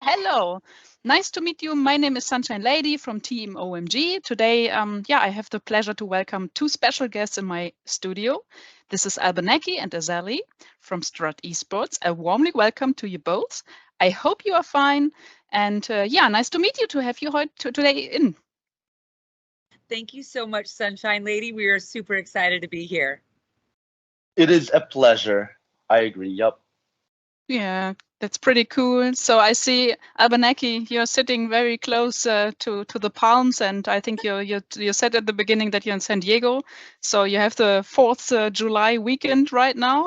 Hello, nice to meet you. My name is Sunshinelady from Team OMG. Today, I have the pleasure to welcome two special guests in my studio. This is Albernaki and Azaly from Strut Esports. A warmly welcome to you both. I hope you are fine. And nice to meet you, to have you today in. Thank you so much, Sunshine Lady. We are super excited to be here. It is a pleasure. I agree. Yup. Yeah, that's pretty cool. So I see, Albernaki, you're sitting very close to the Palms, and I think you said at the beginning that you're in San Diego. So you have the 4th July weekend right now.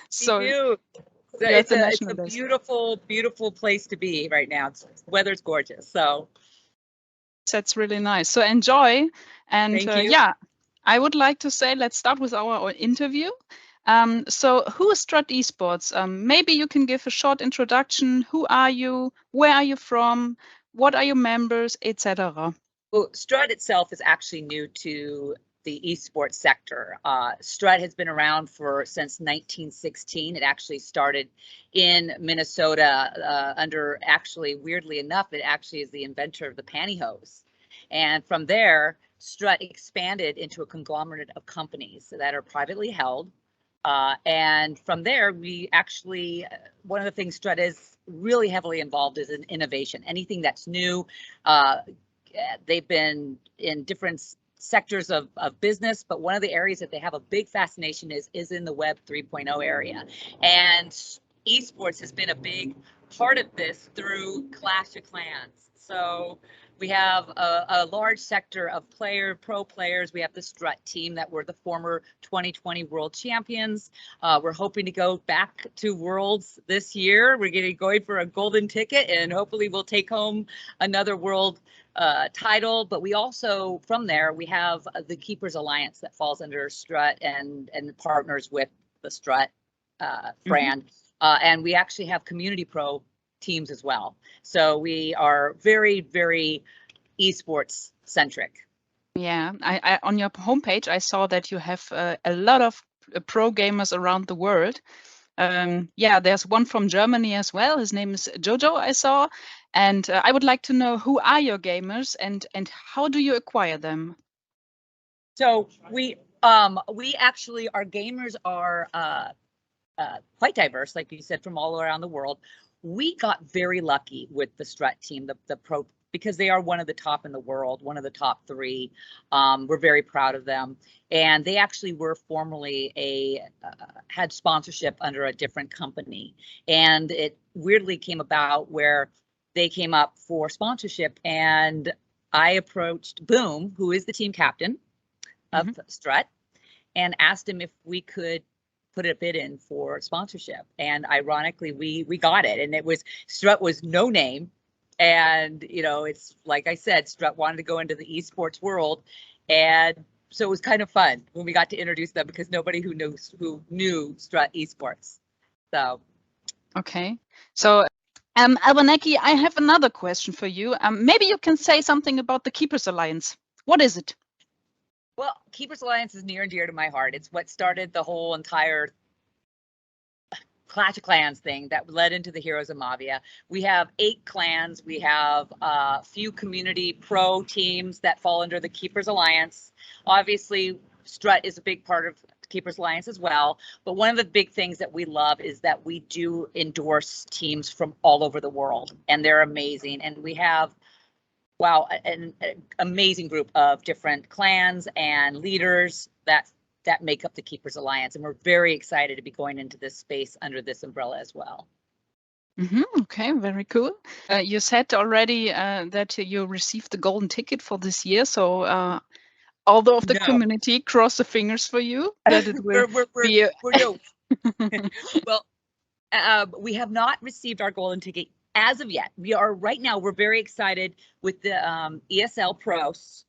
So we do. It's a beautiful, beautiful place to be right now. Weather's gorgeous. So that's really nice. So enjoy. And I would like to say, let's start with our interview. So who is Strut Esports? Maybe you can give a short introduction. Who are you? Where are you from? What are your members, etc.? Well, Strut itself is actually new to the esports sector. Strut has been around since 1916. It actually started in Minnesota weirdly enough, it actually is the inventor of the pantyhose. And from there, Strut expanded into a conglomerate of companies that are privately held. And from there, we actually, one of the things Strut is really heavily involved is in innovation. Anything that's new, they've been in different sectors of business, but one of the areas that they have a big fascination is in the Web 3.0 area. And esports has been a big part of this through Clash of Clans. So we have a large sector of pro players. We have the Strut team that were the former 2020 world champions. We're hoping to go back to Worlds this year. We're going for a golden ticket, and hopefully we'll take home another world title. But we also, from there, we have the Keepers Alliance that falls under Strut and partners with the Strut brand. And we actually have community pro teams as well. So we are very, very esports centric. Yeah, I on your homepage, I saw that you have a lot of pro gamers around the world. There's one from Germany as well. His name is Jojo, I saw. And I would like to know, who are your gamers and how do you acquire them? So we actually, our gamers are quite diverse, like you said, from all around the world. We got very lucky with the Strut team, the pro, because they are one of the top in the world, one of the top 3. We're very proud of them. And they actually were formerly had sponsorship under a different company. And it weirdly came about where they came up for sponsorship, and I approached Boom, who is the team captain of Strut, and asked him if we could put a bid in for sponsorship. And ironically, we got it. And Strut was no name. And, it's like I said, Strut wanted to go into the esports world. And so it was kind of fun when we got to introduce them, because nobody who knew Strut Esports. So. Okay. So, Albernaki, I have another question for you. Maybe you can say something about the Keepers Alliance. What is it? Well, Keepers Alliance is near and dear to my heart. It's what started the whole entire Clash of Clans thing that led into the Heroes of Mavia. We have 8 clans. We have a few community pro teams that fall under the Keepers Alliance. Obviously, Strut is a big part of Keepers Alliance as well. But one of the big things that we love is that we do endorse teams from all over the world, and they're amazing. And we have an amazing group of different clans and leaders that make up the Keepers Alliance. And we're very excited to be going into this space under this umbrella as well. Okay, very cool. You said already that you received the golden ticket for this year. So although of the No. community, cross the fingers for you that it will be. We're no. Well, we have not received our golden ticket as of yet. We are right now. We're very excited with the ESL Pros.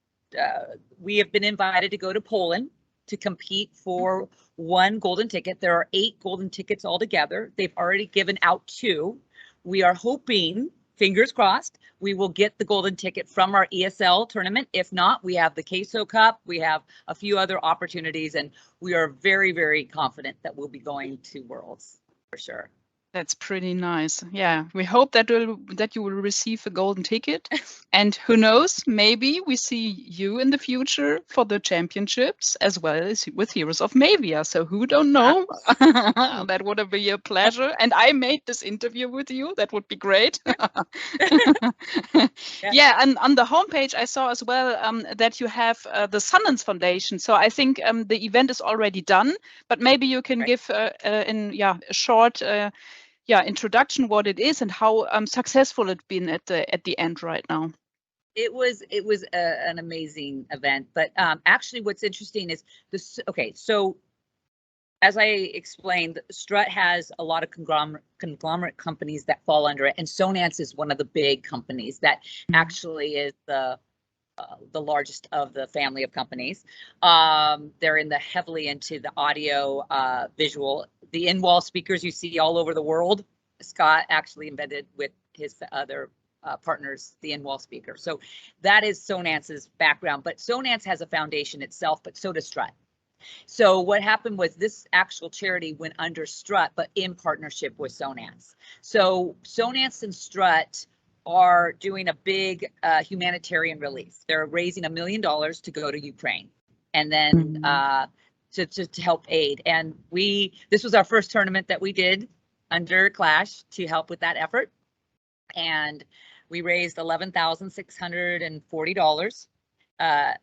We have been invited to go to Poland to compete for one golden ticket. There are 8 golden tickets altogether. They've already given out 2. We are hoping, fingers crossed, we will get the golden ticket from our ESL tournament. If not, we have the Queso Cup. We have a few other opportunities, and we are very, very confident that we'll be going to Worlds for sure. That's pretty nice. Yeah, we hope that you will receive a golden ticket, and who knows, maybe we see you in the future for the championships as well as with Heroes of Mavia. So who don't know? That would be a pleasure. And I made this interview with you. That would be great. Yeah, and on the homepage I saw as well that you have the Sundance Foundation. So I think the event is already done, but maybe you can give a short introduction what it is and how successful it's been at the end right now. It was an amazing event, but actually what's interesting is this. Okay, so as I explained, Strut has a lot of conglomerate companies that fall under it, and Sonance is one of the big companies that actually is the largest of the family of companies. They're heavily into the audio, visual, the in-wall speakers you see all over the world. Scott actually invented with his other partners the in-wall speaker. So that is Sonance's background, but Sonance has a foundation itself, but so does Strut. So what happened was this actual charity went under Strut, but in partnership with Sonance. So Sonance and Strut are doing a big humanitarian relief. They're raising $1 million to go to Ukraine, and then to help aid. And this was our first tournament that we did under Clash to help with that effort, and we raised $11,640,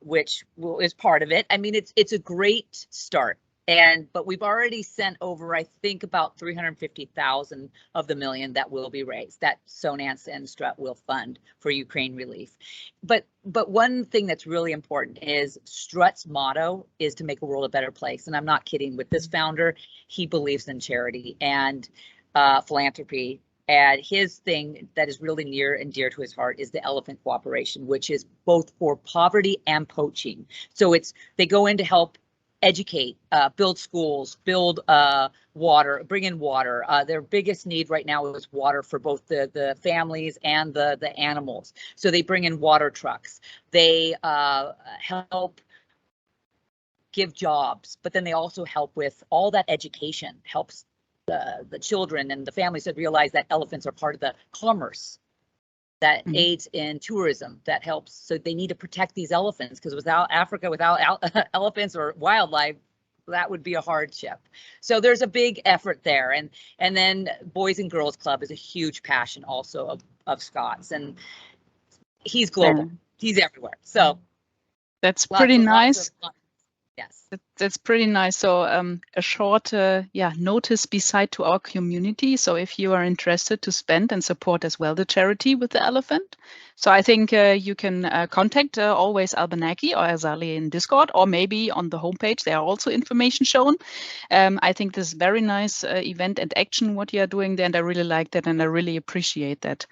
which is part of it. I mean, it's a great start. But we've already sent over, I think, about 350,000 of the $1 million that will be raised, that Sonance and Strut will fund for Ukraine relief. But one thing that's really important is Strut's motto is to make a world a better place. And I'm not kidding with this founder. He believes in charity and philanthropy. And his thing that is really near and dear to his heart is the elephant cooperation, which is both for poverty and poaching. So they go in to help educate, build schools, build water, bring in water. Their biggest need right now is water for both the families and the animals. So they bring in water trucks. They help give jobs, but then they also help with all that education, helps the children and the families to realize that elephants are part of the commerce that aids in tourism, that helps. So they need to protect these elephants, because without Africa, without elephants or wildlife, that would be a hardship. So there's a big effort there. And then Boys and Girls Club is a huge passion also of Scott's, and he's global. He's everywhere. So that's pretty nice. Yes, that's pretty nice. So a short notice beside to our community. So if you are interested to spend and support as well the charity with the elephant, so I think you can contact always Albernaki or Azaly in Discord, or maybe on the homepage there are also information shown. I think this is very nice event and action what you are doing there, and I really like that, and I really appreciate that.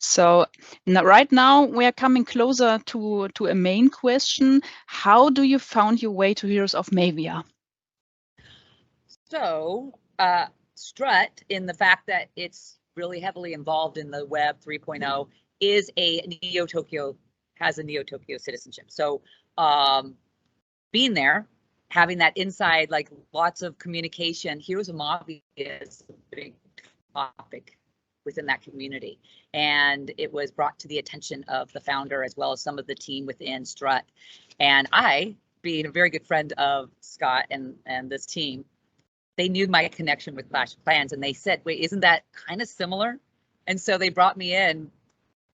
So right now we are coming closer to a main question. How do you found your way to Heroes of Mavia? So Strut, in the fact that it's really heavily involved in the Web 3.0, is has a Neo-Tokyo citizenship. So being there, having that inside, like lots of communication, Heroes of Mavia is a big topic within that community, and it was brought to the attention of the founder as well as some of the team within Strut. And I, being a very good friend of Scott and this team, they knew my connection with Clash of Clans, and they said, wait, isn't that kind of similar? And so they brought me in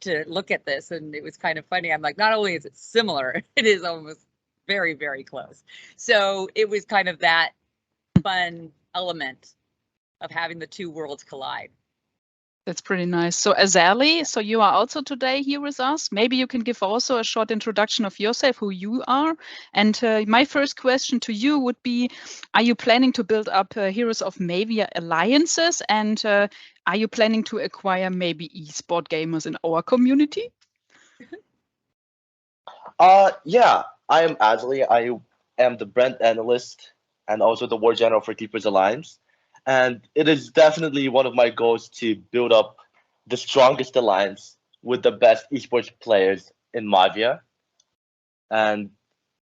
to look at this, and it was kind of funny. I'm like, not only is it similar, it is almost very, very close. So it was kind of that fun element of having the two worlds collide. That's pretty nice. So Azaly, so you are also today here with us. Maybe you can give also a short introduction of yourself, who you are. And my first question to you would be, are you planning to build up Heroes of Mavia alliances? And are you planning to acquire maybe esport gamers in our community? Yeah, I am Azaly. I am the brand analyst and also the war general for Keepers Alliance. And it is definitely one of my goals to build up the strongest alliance with the best esports players in Mavia. And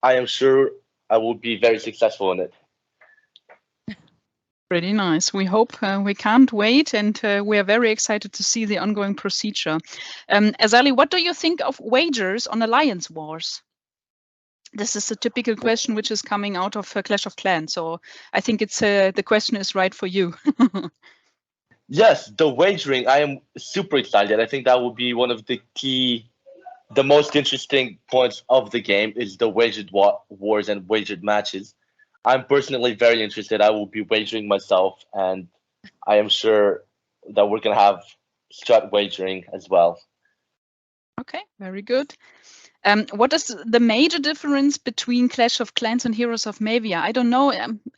I am sure I will be very successful in it. Pretty nice. We hope we can't wait, and we are very excited to see the ongoing procedure. Azaly, what do you think of wagers on alliance wars? This is a typical question which is coming out of Clash of Clans. So I think it's the question is right for you. Yes, the wagering, I am super excited. I think that will be one of the most interesting points of the game is the wagered wars and wagered matches. I'm personally very interested. I will be wagering myself, and I am sure that we're going to have Strut wagering as well. Okay, very good. What is the major difference between Clash of Clans and Heroes of Mavia? I don't know.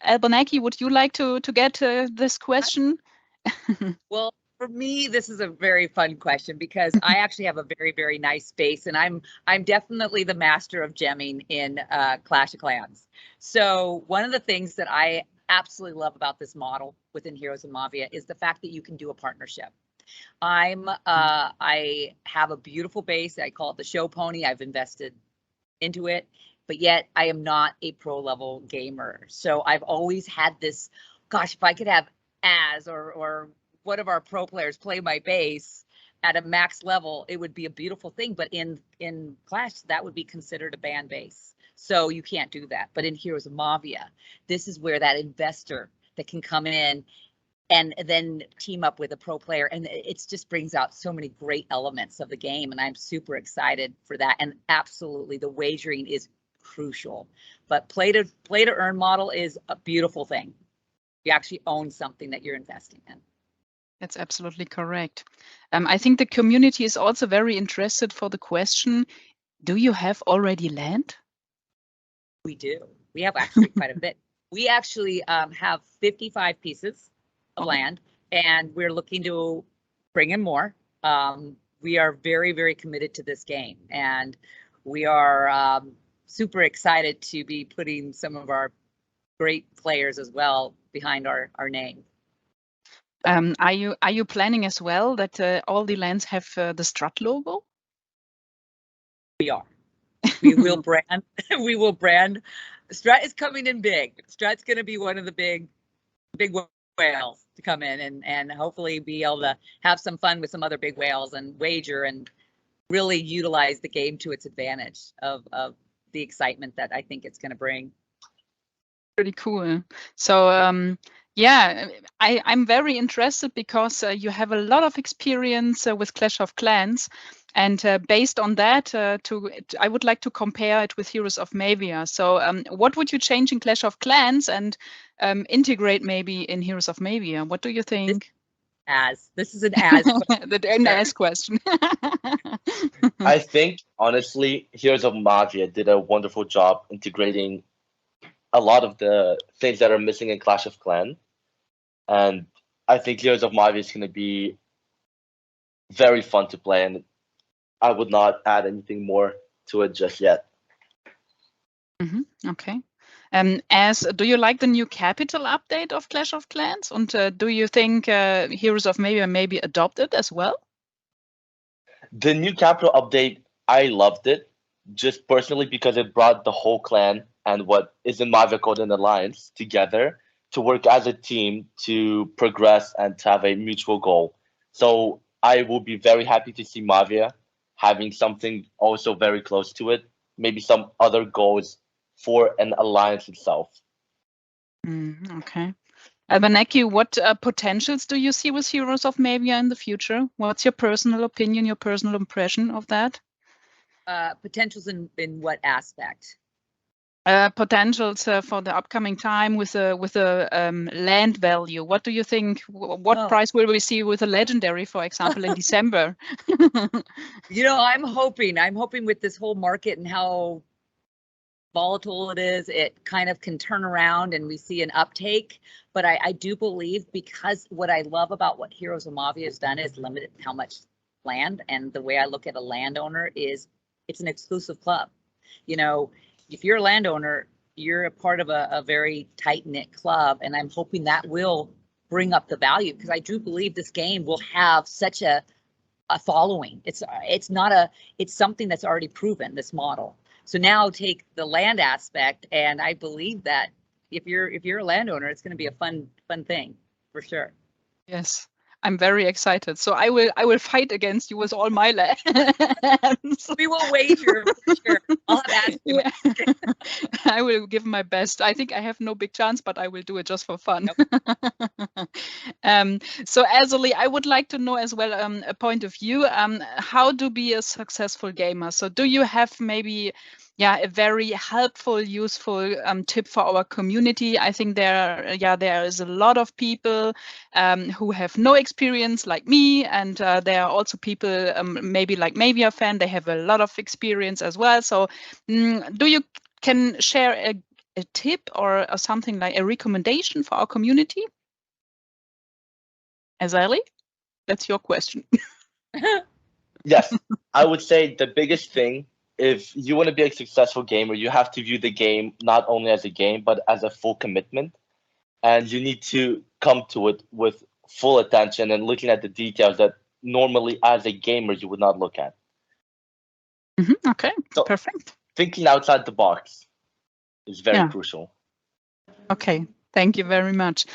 Albernaki, would you like to get this question? Well, for me, this is a very fun question because I actually have a very, very nice base, and I'm definitely the master of gemming in Clash of Clans. So one of the things that I absolutely love about this model within Heroes of Mavia is the fact that you can do a partnership. I have a beautiful base. I call it the show pony. I've invested into it, but yet I am not a pro level gamer. So I've always had this, gosh, if I could have or one of our pro players play my base at a max level, it would be a beautiful thing. But in Clash, that would be considered a ban base. So you can't do that. But in Heroes of Mavia, this is where that investor that can come in and then team up with a pro player, and it just brings out so many great elements of the game, and I'm super excited for that. And absolutely, the wagering is crucial, but play to earn model is a beautiful thing. You actually own something that you're investing in. That's absolutely correct. I think the community is also very interested for the question, do you have already land? We do. We have actually quite a bit. We actually have 55 pieces of land, and we're looking to bring in more. We are very, very committed to this game, and we are super excited to be putting some of our great players as well behind our name. Are you planning as well that all the lands have the Strut logo? We are. We will brand. We will brand. Strut is coming in big. Strut's going to be one of the big whales to come in and hopefully be able to have some fun with some other big whales and wager and really utilize the game to its advantage of the excitement that I think it's going to bring. Pretty cool. So yeah, I'm very interested because you have a lot of experience with Clash of Clans, and based on that, I would like to compare it with Heroes of Mavia. So what would you change in Clash of Clans and integrate maybe in Heroes of Mavia? What do you think? This is an question. The as question. I think, honestly, Heroes of Mavia did a wonderful job integrating a lot of the things that are missing in Clash of Clans. And I think Heroes of Mavia is going to be very fun to play, and I would not add anything more to it just yet. Okay. Do you like the new capital update of Clash of Clans? And do you think Heroes of Mavia maybe adopt it as well? The new capital update, I loved it, just personally because it brought the whole clan and what is in Mavia called an alliance together to work as a team to progress and to have a mutual goal. So I will be very happy to see Mavia having something also very close to it, maybe some other goals for an alliance itself. Okay. Albernaki, what potentials do you see with Heroes of Mavia in the future? What's your personal opinion, your personal impression of that? Potentials in what aspect? potentials for the upcoming time with the land value. What do you think? What price will we see with a legendary, for example, in December? I'm hoping with this whole market and how volatile it is, it kind of can turn around and we see an uptake. But I do believe, because what I love about what Heroes of Mavia has done is limited how much land, and the way I look at a landowner is it's an exclusive club. If you're a landowner, you're a part of a very tight-knit club, and I'm hoping that will bring up the value, because I do believe this game will have such a following. It's something that's already proven, this model. So now take the land aspect, and I believe that if you're a landowner, it's going to be a fun thing for sure. Yes. I'm very excited. So I will fight against you with all my lands. We will wager. Sure. I'll have yeah. I will give my best. I think I have no big chance, but I will do it just for fun. Yep. So Azaly, I would like to know as well a point of view. How to be a successful gamer? So do you have maybe a very helpful, useful tip for our community? I think there is a lot of people who have no experience like me, and there are also people maybe like Mavia fan. They have a lot of experience as well. So do you can share a tip or something like a recommendation for our community? Azaly, that's your question. Yes, I would say the biggest thing, if you want to be a successful gamer, you have to view the game not only as a game, but as a full commitment. And you need to come to it with full attention and looking at the details that normally as a gamer you would not look at. Okay, so perfect. Thinking outside the box is very crucial. Okay, thank you very much.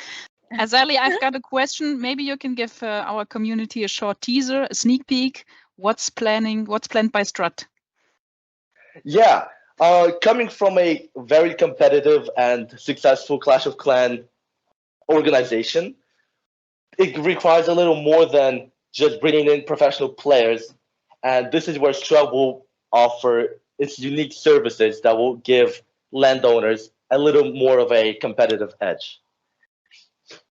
Azaly, I've got a question. Maybe you can give our community a short teaser, a sneak peek. What's planned by Strut? Yeah, coming from a very competitive and successful Clash of Clans organization, it requires a little more than just bringing in professional players. And this is where Strut will offer its unique services that will give landowners a little more of a competitive edge.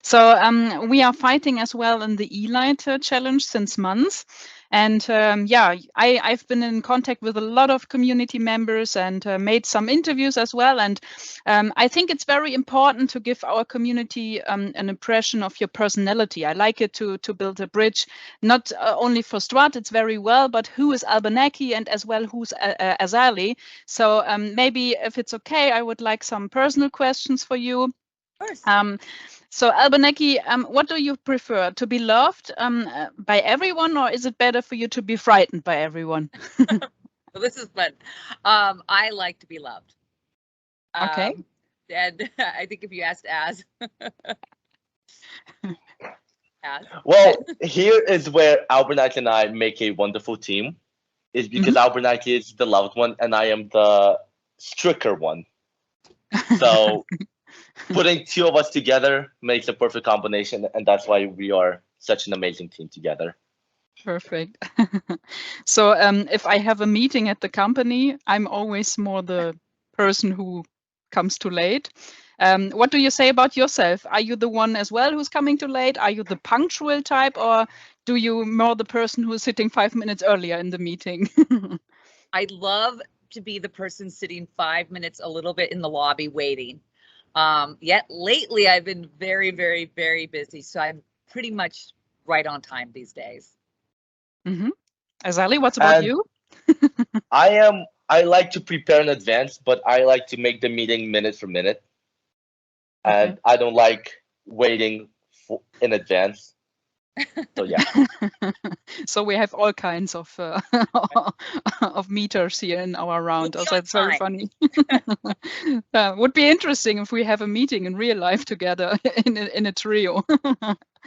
So we are fighting as well in the Elite challenge since months. And I've been in contact with a lot of community members and made some interviews as well. And I think it's very important to give our community an impression of your personality. I like it to build a bridge, not only for Strut, it's very well, but who is Albernaki and as well who's Azaly. So maybe if it's okay, I would like some personal questions for you. Of course. So Albernaki, what do you prefer, to be loved by everyone, or is it better for you to be frightened by everyone? Well, this is fun. I like to be loved. Okay. And I think if you asked Az. Well, here is where Albernaki and I make a wonderful team, is because Albernaki is the loved one and I am the stricter one. So putting two of us together makes a perfect combination, and that's why we are such an amazing team together. Perfect. So if I have a meeting at the company, I'm always more the person who comes too late. What do you say about yourself? Are you the one as well who's coming too late? Are you the punctual type, or do you more the person who is sitting 5 minutes earlier in the meeting? I'd love to be the person sitting 5 minutes a little bit in the lobby waiting. Yet lately I've been very, very, very busy. So I'm pretty much right on time these days. Azaly, what's about you? I like to prepare in advance, but I like to make the meeting minute for minute. And I don't like waiting in advance. So yeah. So we have all kinds of of meters here in our round. Also, it's very funny. Would be interesting if we have a meeting in real life together in a trio.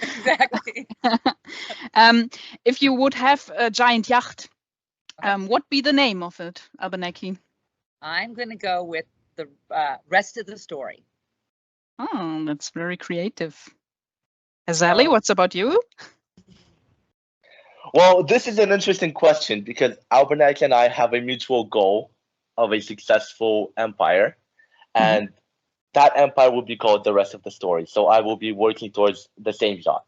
Exactly. If you would have a giant yacht, what be the name of it, Albernaki? I'm going to go with the rest of the story. Oh, that's very creative. Azaly, what's about you? Well, this is an interesting question because Albernaki and I have a mutual goal of a successful empire. and that empire will be called the rest of the story. So I will be working towards the same yacht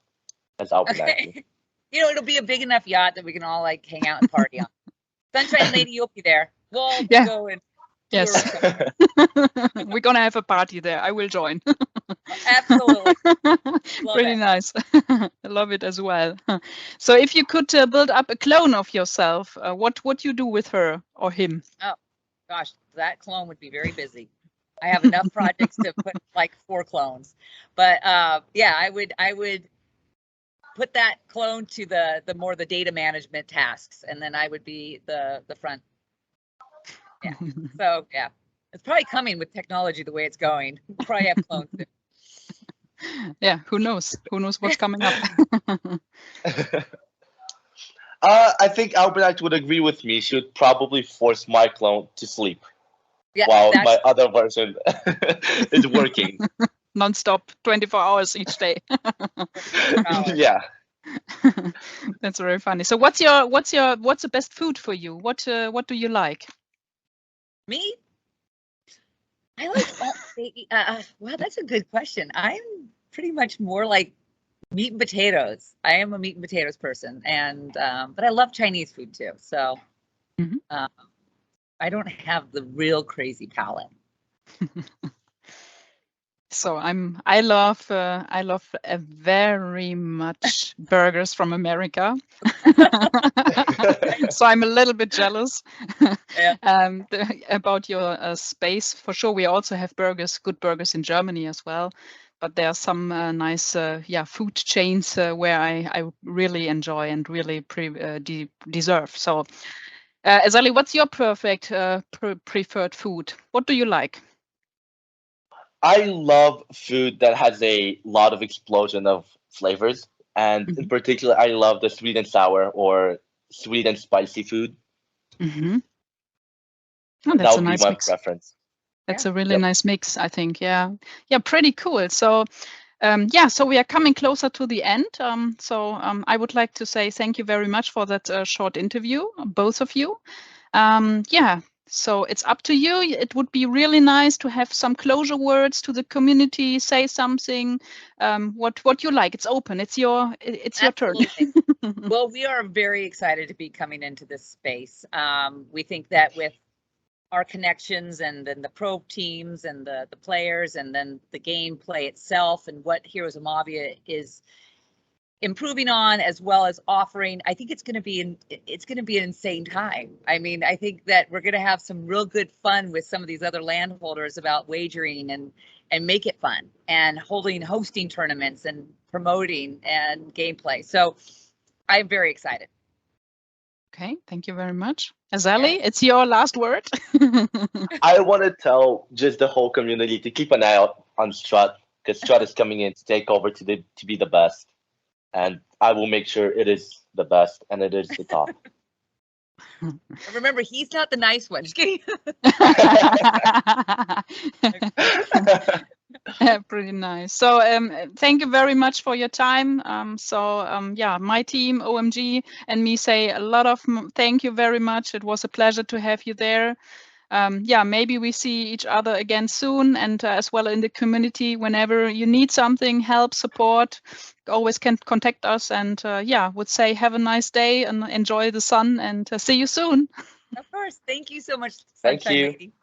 as Albernaki. Okay. It'll be a big enough yacht that we can all like hang out and party on. Sunshine Lady, you'll be there. We'll all go and Yes. tour. We're gonna have a party there. I will join. Absolutely. Pretty nice. I love it as well. So if you could build up a clone of yourself, what would you do with her or him? Oh, gosh, that clone would be very busy. I have enough projects to put like 4 clones. But yeah, I would put that clone to the more the data management tasks, and then I would be the front. Yeah. So yeah, it's probably coming with technology the way it's going. We'll probably have clones soon. Yeah, who knows? Who knows what's coming up? I think Albernaki would agree with me. She would probably force my clone to sleep while my other version is working. Non-stop, 24 hours each day. Yeah. That's very funny. So what's the best food for you? What do you like? Me? I like well, that's a good question. I'm pretty much more like meat and potatoes. I am a meat and potatoes person, and but I love Chinese food too. So I don't have the real crazy palate. So I love very much burgers from America. So I'm a little bit jealous about your space. For sure, we also have good burgers in Germany as well. But there are some nice food chains where I really enjoy and really deserve. So, Azaly, what's your perfect preferred food? What do you like? I love food that has a lot of explosion of flavors, and in particular, I love the sweet and sour or sweet and spicy food. Mm-hmm. Oh, that would be my preference. That's a really nice mix, I think. Yeah, pretty cool. So, so we are coming closer to the end. I would like to say thank you very much for that short interview, both of you. So it's up to you. It would be really nice to have some closure words to the community. Say something, what you like. It's open. It's your turn. Well, we are very excited to be coming into this space. We think that with our connections and then the pro teams and the players and then the gameplay itself and what Heroes of Mavia is improving on, as well as offering, I think it's going to be an insane time. I mean, I think that we're going to have some real good fun with some of these other landholders about wagering and make it fun and hosting tournaments and promoting and gameplay. So I'm very excited. Okay, thank you very much. Azaly, it's your last word. I want to tell just the whole community to keep an eye out on Strut, because Strut is coming in to take over to be the best. And I will make sure it is the best and it is the top. Remember, he's not the nice one. Just kidding. Pretty nice. So thank you very much for your time. My team, OMG, and me say a lot of thank you very much. It was a pleasure to have you there. Maybe we see each other again soon, and as well in the community, whenever you need something, help, support, always can contact us. And would say have a nice day and enjoy the sun, and see you soon. Of course. Thank you so much. Thank you. Lady.